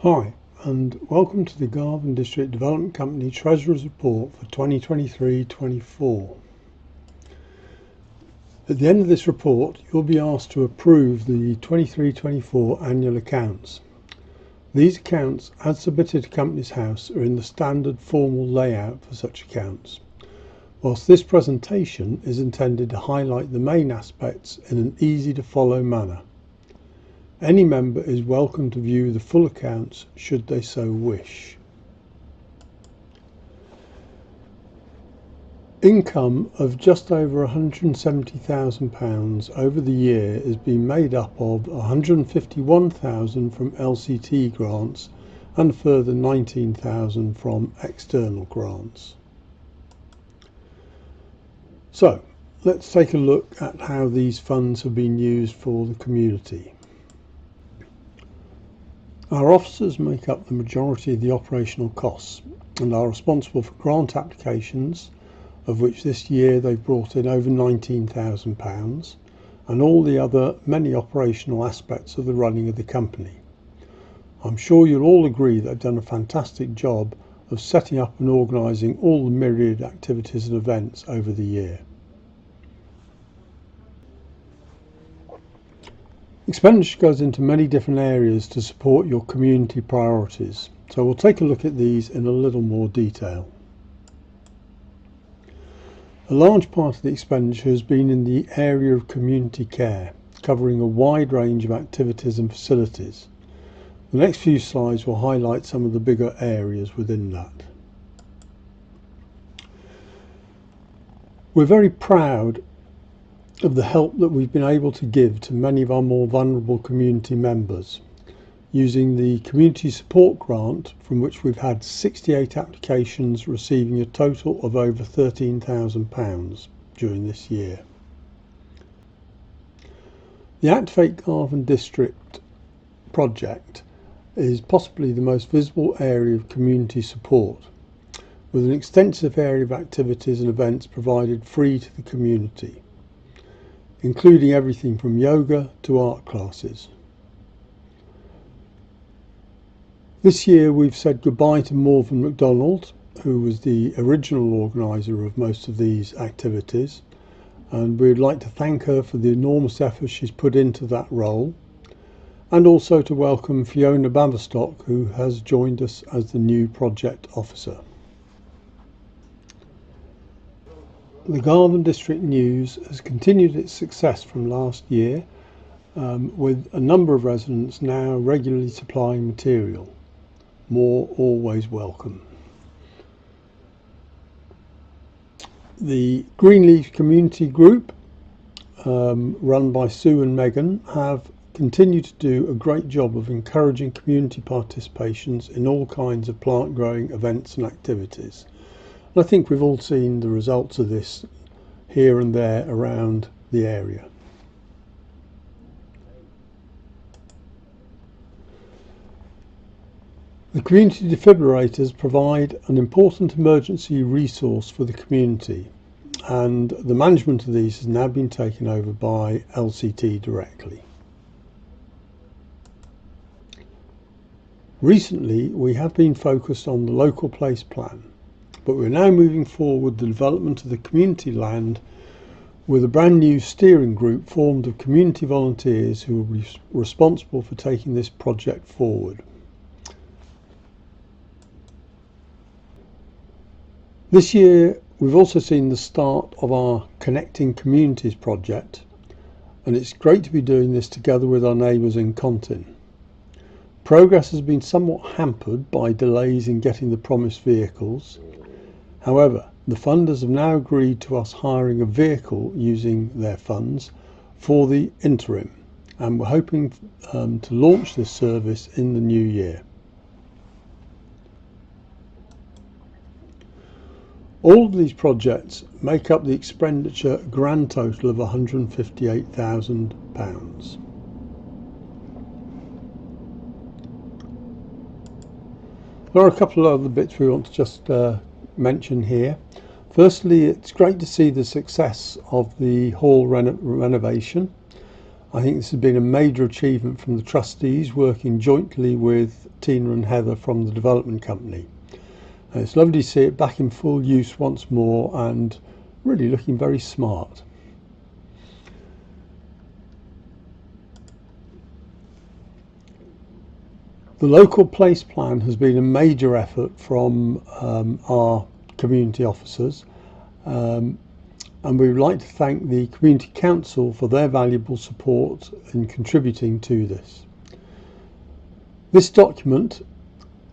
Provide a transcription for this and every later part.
Hi, and welcome to the Garve District Development Company Treasurer's Report for 2023-24. At the end of this report, you'll be asked to approve the 23-24 annual accounts. These accounts, as submitted to Companies House, are in the standard formal layout for such accounts, whilst this presentation is intended to highlight the main aspects in an easy-to-follow manner. Any member is welcome to view the full accounts should they so wish. Income of just over £170,000 over the year is being made up of £151,000 from LCT grants and a further £19,000 from external grants. So, let's take a look at how these funds have been used for the community. Our officers make up the majority of the operational costs and are responsible for grant applications, of which this year they've brought in over £19,000, and all the other many operational aspects of the running of the company. I'm sure you'll all agree that they've done a fantastic job of setting up and organising all the myriad activities and events over the year. Expenditure goes into many different areas to support your community priorities, so we'll take a look at these in a little more detail. A large part of the expenditure has been in the area of community care, covering a wide range of activities and facilities. The next few slides will highlight some of the bigger areas within that. We're very proud of the help that we've been able to give to many of our more vulnerable community members using the community support grant, from which we've had 68 applications receiving a total of over £13,000 during this year. The Activate Garve District project is possibly the most visible area of community support, with an extensive area of activities and events provided free to the community, including everything from yoga to art classes. This year we've said goodbye to Morven MacDonald, who was the original organiser of most of these activities, and we'd like to thank her for the enormous effort she's put into that role, and also to welcome Fiona Baverstock, who has joined us as the new project officer. The Garve District News has continued its success from last year, with a number of residents now regularly supplying material. More always welcome. The Greenleaf Community Group, run by Sue and Megan, have continued to do a great job of encouraging community participations in all kinds of plant growing events and activities. I think we've all seen the results of this here and there around the area. The community defibrillators provide an important emergency resource for the community, and the management of these has now been taken over by LCT directly. Recently, we have been focused on the local place plan, but we're now moving forward with the development of the community land with a brand new steering group formed of community volunteers who will be responsible for taking this project forward. This year we've also seen the start of our Connecting Communities project, and it's great to be doing this together with our neighbours in Contin. Progress has been somewhat hampered by delays in getting the promised vehicles. However, the funders have now agreed to us hiring a vehicle using their funds for the interim, and we're hoping to launch this service in the new year. All of these projects make up the expenditure grand total of £158,000. There are a couple of other bits we want to just mention here. Firstly, it's great to see the success of the hall renovation. I think this has been a major achievement from the trustees working jointly with Tina and Heather from the development company. And it's lovely to see it back in full use once more and really looking very smart. The local place plan has been a major effort from our community officers, and we would like to thank the Community Council for their valuable support in contributing to this. This document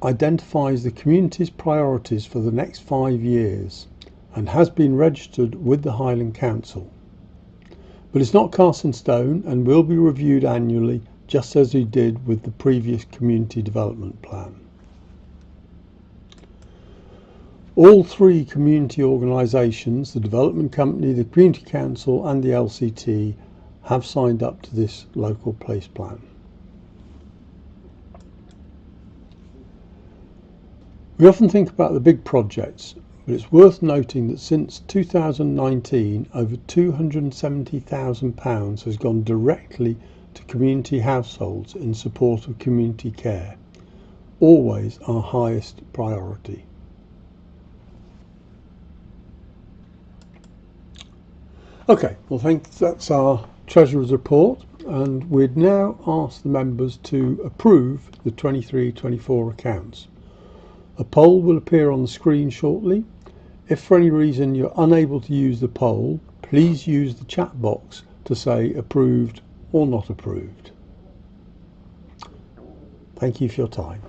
identifies the community's priorities for the next 5 years and has been registered with the Highland Council. But it's not cast in stone and will be reviewed annually, just as we did with the previous community development plan. All 3 community organisations, the development company, the community council and the LCT, have signed up to this local place plan. We often think about the big projects, but it's worth noting that since 2019 over £270,000 has gone directly to community households in support of community care, always our highest priority. Okay, well that's our Treasurer's report, and we'd now ask the members to approve the 23-24 accounts. A poll will appear on the screen shortly. If for any reason you're unable to use the poll, please use the chat box to say approved or not approved. Thank you for your time.